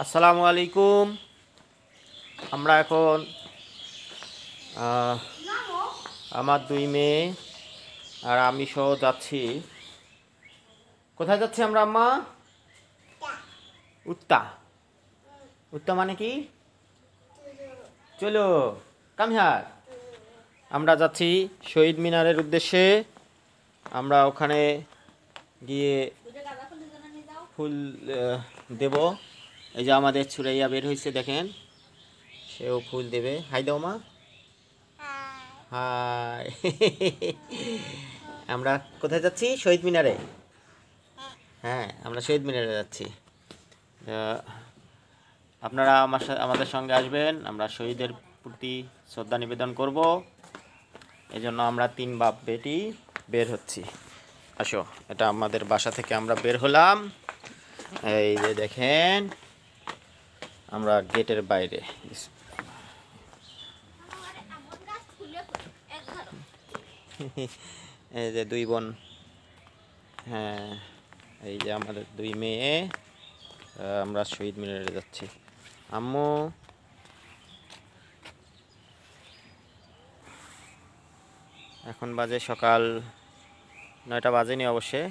আসসালামু আলাইকুম। আমরা এখন আমার দুই মেয়ে আর আমি সহ যাচ্ছি। কোথায় যাচ্ছি আমরা আম্মা? উত্তা। উত্তা মানে কি? চলো, কাম হিয়ার। আমরা যাচ্ছি শহীদ মিনারের উদ্দেশ্যে। আমরা ওখানে গিয়ে ফুল দেব। এই যে আমাদের ছুরাইয়া বের হয়েছে, দেখেন, সেও ফুল দেবে। হাই দাও মা। হাই। আমরা কোথায় যাচ্ছি? শহীদ মিনারে। হ্যাঁ, আমরা শহীদ মিনারে যাচ্ছি। আপনারা আমাদের সঙ্গে আসবেন। আমরা শহীদের প্রতি শ্রদ্ধা নিবেদন করব। এই জন্য আমরা 3 বাপ বেটি বের হচ্ছি। আসো, এটা আমাদের বাসা থেকে আমরা বের হলাম। এই যে দেখেন, আমরা গেটের বাইরে। এই যে 2 বোন। হ্যাঁ, এই যে আমাদের 2 মেয়ে। আমরা শহীদ মিনারে যাচ্ছি। আম্মু, এখন বাজে সকাল 9টা বাজেনি অবশ্যই,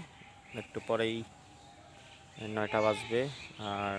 একটু পরেই 9টা বাজবে। আর